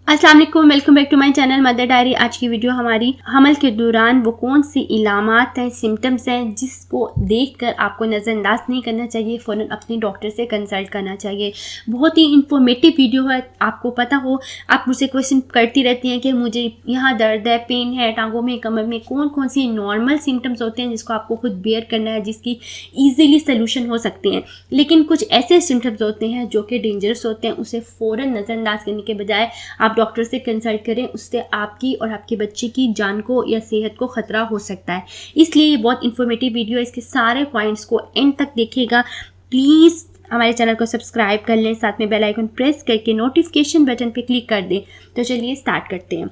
अस्सलाम वालेकुम, welcome back to my channel mother diary. आज की वीडियो हमारी हमल के दौरान वो कौन सी इलामात हैं, सिम्टम्स हैं जिसको देखकर आपको नज़रअंदाज नहीं करना चाहिए, फ़ौरन अपने डॉक्टर से कंसल्ट करना चाहिए। बहुत ही इंफॉर्मेटिव वीडियो है। आपको पता हो, आप मुझसे क्वेश्चन करती रहती हैं कि मुझे यहाँ दर्द है, पेन है टांगों में, कमर में, कौन कौन सी नॉर्मल सिम्टम्स होते हैं जिसको आपको खुद बेयर करना है, जिसकी ईजिली सोल्यूशन हो सकते हैं। लेकिन कुछ ऐसे सिम्टम्स होते हैं जो कि डेंजरस होते हैं, उसे फ़ौरन नज़रअंदाज करने के बजाय आप डॉक्टर से कंसल्ट करें। उससे आपकी और आपके बच्चे की जान को या सेहत को खतरा हो सकता है। इसलिए ये बहुत इंफॉर्मेटिव वीडियो है। इसके सारे पॉइंट्स को एंड तक देखिएगा। प्लीज़ हमारे चैनल को सब्सक्राइब कर लें, साथ में बेल आइकन प्रेस करके नोटिफिकेशन बटन पे क्लिक कर दें। तो चलिए स्टार्ट करते हैं।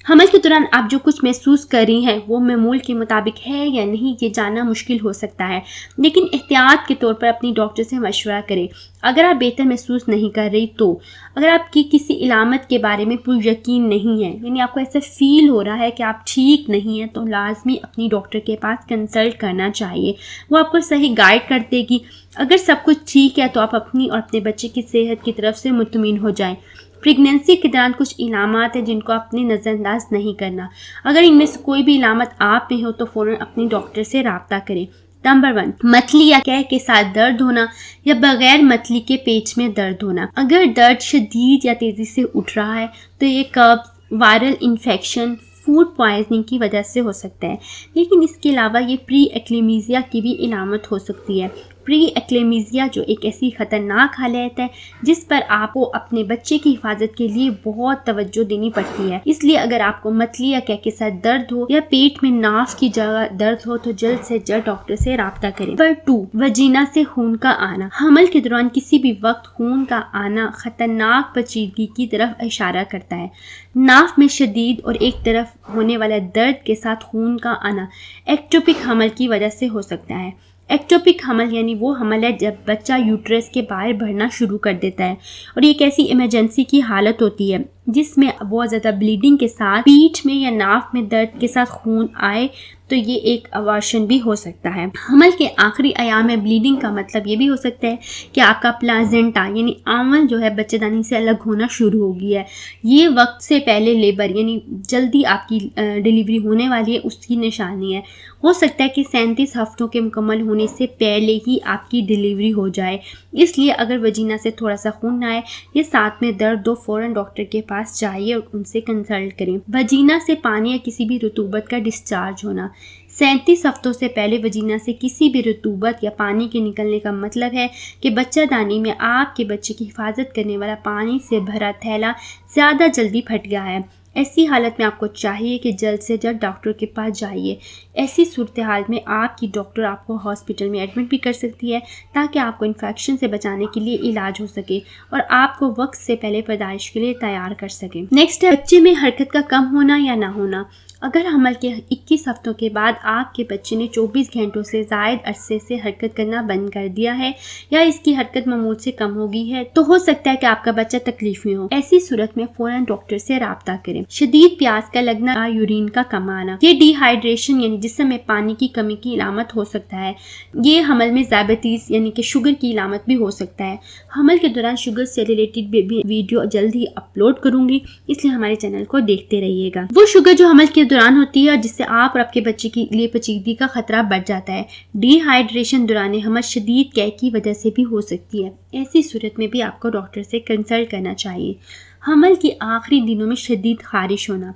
हमल के दौरान आप जो कुछ महसूस कर रही हैं वो मामूल के मुताबिक है या नहीं, ये जानना मुश्किल हो सकता है, लेकिन एहतियात के तौर पर अपनी डॉक्टर से मशवरा करें। अगर आप बेहतर महसूस नहीं कर रही तो अगर आपकी किसी इलामत के बारे में पूर्ण यकीन नहीं है, यानी आपको ऐसा फील हो रहा है कि आप ठीक नहीं हैं, तो लाजमी अपनी डॉक्टर के पास कंसल्ट करना चाहिए। वो आपको सही गाइड कर देगी। अगर सब कुछ ठीक है तो आप अपनी और अपने बच्चे की सेहत की तरफ से मुतमिन हो जाएं। प्रेगनेंसी के दौरान कुछ इलामात हैं जिनको आपने नज़रअंदाज नहीं करना। अगर इनमें से कोई भी इलामत आप में हो तो फ़ौरन अपनी डॉक्टर से रब्ता करें। नंबर 1, मतली या कैं के साथ दर्द होना या बगैर मतली के पेट में दर्द होना। अगर दर्द शदीद या तेज़ी से उठ रहा है तो ये कब्ज, वायरल इन्फेक्शन, फूड पॉइजनिंग की वजह से हो सकता है। लेकिन इसके अलावा ये प्री एक्लेमिजिया की भी इलामत हो सकती है। प्री एक्लेमिजिया जो एक ऐसी ख़तरनाक हालत है जिस पर आपको अपने बच्चे की हिफाजत के लिए बहुत तवज्जो देनी पड़ती है। इसलिए अगर आपको मतली या कैं के साथ दर्द हो या पेट में नाफ की जगह दर्द हो तो जल्द से जल्द डॉक्टर से रब्ता करें। नंबर 2, वजीना से खून का आना। हमल के दौरान किसी भी वक्त खून का आना खतरनाक पेचीदगी की तरफ इशारा करता है। नाफ में शदीद और एक तरफ होने वाला दर्द के साथ खून का आना एक्टोपिक हमल की वजह से हो सकता है। एक्टोपिक हमल यानी वो हमल है जब बच्चा यूट्रस के बाहर बढ़ना शुरू कर देता है, और ये एक ऐसी इमरजेंसी की हालत होती है जिसमें बहुत ज़्यादा ब्लीडिंग के साथ पीठ में या नाफ में दर्द के साथ खून आए, तो ये एक अबॉर्शन भी हो सकता है। हमल के आखिरी अयाम में ब्लीडिंग का मतलब ये भी हो सकता है कि आपका प्लाजेंटा यानी आंवल जो है बच्चेदानी से अलग होना शुरू हो गया है। ये वक्त से पहले लेबर यानी जल्दी आपकी डिलीवरी होने वाली है उसकी निशानी है। हो सकता है कि 37 हफ्तों के मुकम्मल होने से पहले ही आपकी डिलीवरी हो जाए। इसलिए अगर वजीना से थोड़ा सा खून आए या साथ में दर्द हो, फ़ौरन डॉक्टर के पास जाइए और उनसे कंसल्ट करें। वजीना से पानी या किसी भी रतूबत का डिस्चार्ज होना। 37 हफ्तों से पहले वजीना से किसी भी रतूबत या पानी के निकलने का मतलब है कि बच्चादानी में आपके बच्चे की हिफाजत करने वाला पानी से भरा थैला ज़्यादा जल्दी फट गया है। ऐसी हालत में आपको चाहिए कि जल्द से जल्द डॉक्टर के पास जाइए। ऐसी सूरत हाल में आपकी डॉक्टर आपको हॉस्पिटल में एडमिट भी कर सकती है ताकि आपको इन्फेक्शन से बचाने के लिए इलाज हो सके और आपको वक्त से पहले पैदाइश के लिए तैयार कर सके। नेक्स्ट है बच्चे में हरकत का कम होना या ना होना। अगर हमल के 21 हफ्तों के बाद आपके बच्चे ने 24 घंटों से ज़ायद अरसे से हरकत करना बंद कर दिया है या इसकी हरकत मामूल से कम हो गई है तो हो सकता है कि आपका बच्चा तकलीफ में हो। ऐसी सूरत में फ़ौरन डॉक्टर से रब्ता करें। शदीद प्यास का लगना या यूरिन का कम आना, ये डिहाइड्रेशन यानी जिस्म में पानी की कमी की इलामत हो सकता है। ये हमल में डायबिटीज़ यानी कि शुगर की इलामत भी हो सकता है। हमल के दौरान शुगर से रिलेटेड वीडियो जल्द ही अपलोड करूंगी, इसलिए हमारे चैनल को देखते रहिएगा। वो शुगर जो हमल के दौरान होती है जिससे आप और आपके बच्चे के लिए पेचीदगी का खतरा बढ़ जाता है। डिहाइड्रेशन दौरान हमल शदीद कैं की वजह से भी हो सकती है। ऐसी सूरत में भी आपको डॉक्टर से कंसल्ट करना चाहिए। हमल के आखिरी दिनों में शदीद खारिश होना।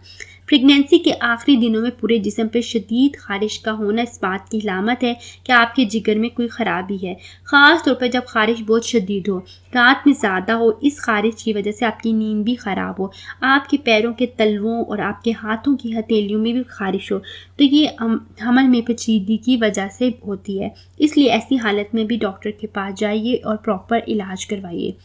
प्रेगनेंसी के आखिरी दिनों में पूरे जिस्म पर शदीद खारिश का होना इस बात की इलामत है कि आपके जिगर में कोई ख़राबी है, ख़ास तौर पर जब खारिश बहुत शदीद हो, रात में ज़्यादा हो। इस खारिश की वजह से आपकी नींद भी ख़राब हो, आपके पैरों के तलवों और आपके हाथों की हथेलियों में भी खारिश हो, तो ये हमल में पेचीदगी की वजह से होती है। इसलिए ऐसी हालत में भी डॉक्टर के पास जाइए और प्रॉपर इलाज करवाइए।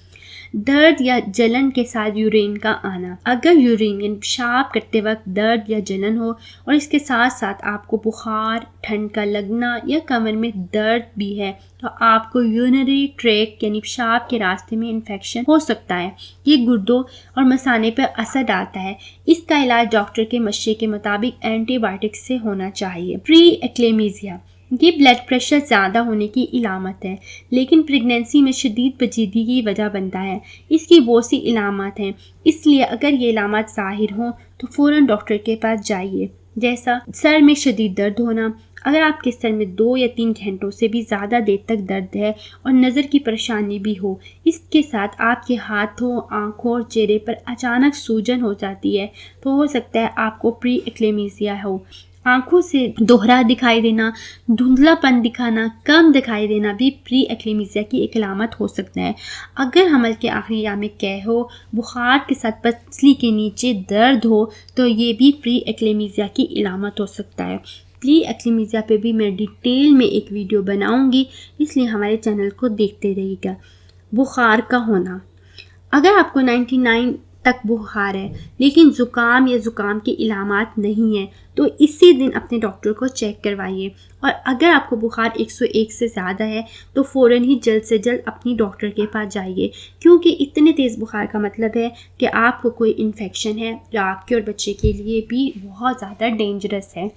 दर्द या जलन के साथ यूरिन का आना। अगर यूरिन यानी पेशाब करते वक्त दर्द या जलन हो और इसके साथ साथ आपको बुखार, ठंड का लगना या कमर में दर्द भी है तो आपको यूरिनरी ट्रैक्ट यानी पेशाब के रास्ते में इन्फेक्शन हो सकता है। ये गुर्दों और मसाने पर असर डालता है। इसका इलाज डॉक्टर के मशवरे के मुताबिक एंटीबायोटिक्स से होना चाहिए। प्री एक्लेमिजिया ये ब्लड प्रेशर ज़्यादा होने की इलामत है, लेकिन प्रेगनेंसी में शदीद पेचीदगी की वजह बनता है। इसकी बहुत सी इलामत हैं, इसलिए अगर ये इलामत ज़ाहिर हों तो फ़ौरन डॉक्टर के पास जाइए। जैसा सर में शदीद दर्द होना, अगर आपके सर में 2 या 3 घंटों से भी ज़्यादा देर तक दर्द है और नज़र की परेशानी भी हो, इसके साथ आपके हाथों, आँखों और चेहरे पर अचानक सूजन हो जाती है, तो हो सकता है आपको प्री एक्लेमिसिया हो। आँखों से दोहरा दिखाई देना, धुंधलापन दिखाना, कम दिखाई देना भी प्री एक्लेमिसिया की एक अलामत हो सकता है। अगर हमल के आखिरी या में कैह हो, बुखार के साथ पसली के नीचे दर्द हो, तो ये भी प्री एक्लेमिसिया की इलामत हो सकता है। प्री एक्लेमिसिया पे भी मैं डिटेल में एक वीडियो बनाऊंगी, इसलिए हमारे चैनल को देखते रहिएगा। बुखार का होना, अगर आपको 99 तक बुखार है लेकिन ज़ुकाम या ज़ुकाम की इलामात नहीं है, तो इसी दिन अपने डॉक्टर को चेक करवाइए। और अगर आपको बुखार 101 से ज़्यादा है तो फ़ौरन ही जल्द से जल्द अपनी डॉक्टर के पास जाइए, क्योंकि इतने तेज़ बुखार का मतलब है कि आपको कोई इन्फेक्शन है जो आपके और बच्चे के लिए भी बहुत ज़्यादा डेंजरस है।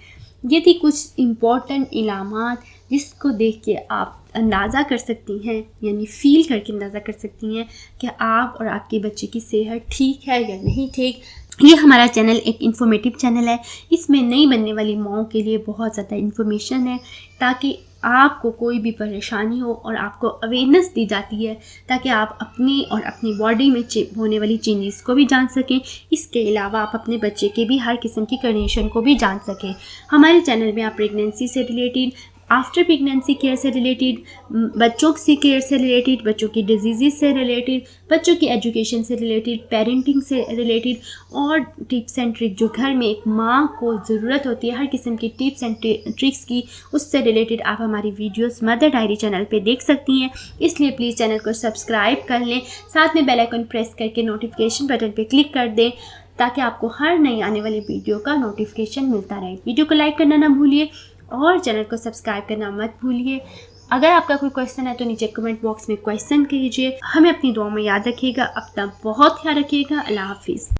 ये थी कुछ इम्पॉर्टेंट इलामात जिसको देख के आप अंदाज़ा कर सकती हैं, यानी फ़ील करके अंदाज़ा कर सकती हैं कि आप और आपके बच्चे की सेहत ठीक है या नहीं ठीक। ये हमारा चैनल एक इन्फॉर्मेटिव चैनल है, इसमें नई बनने वाली माओं के लिए बहुत ज़्यादा इन्फॉर्मेशन है, ताकि आपको कोई भी परेशानी हो और आपको अवेयरनेस दी जाती है ताकि आप अपनी और अपनी बॉडी में होने वाली चेंजेस को भी जान सकें। इसके अलावा आप अपने बच्चे के भी हर किस्म की कंडीशन को भी जान सकें। हमारे चैनल में आप प्रेगनेंसी से रिलेटेड, आफ्टर प्रेगनेंसी केयर से रिलेटेड, बच्चों की केयर से रिलेटेड, बच्चों की डिजीज़ से रिलेटेड, बच्चों की एजुकेशन से रिलेटेड, पेरेंटिंग से रिलेटेड और टिप्स एंड ट्रिक जो घर में एक माँ को ज़रूरत होती है हर किस्म की टिप्स एंड ट्रिक्स की, उससे रिलेटेड आप हमारी वीडियोस मदर डायरी चैनल पे देख सकती हैं। इसलिए प्लीज़ चैनल को सब्सक्राइब कर लें, साथ में बेल आइकन प्रेस करके नोटिफिकेशन बटन पर क्लिक कर दें ताकि आपको हर नई आने वाली वीडियो का नोटिफिकेशन मिलता रहे। वीडियो को लाइक करना ना भूलिए और चैनल को सब्सक्राइब करना मत भूलिए। अगर आपका कोई क्वेश्चन है तो नीचे कमेंट बॉक्स में क्वेश्चन कीजिए। हमें अपनी दुआ में याद रखिएगा। अपना बहुत ख्याल रखिएगा। अल्लाह हाफिज़।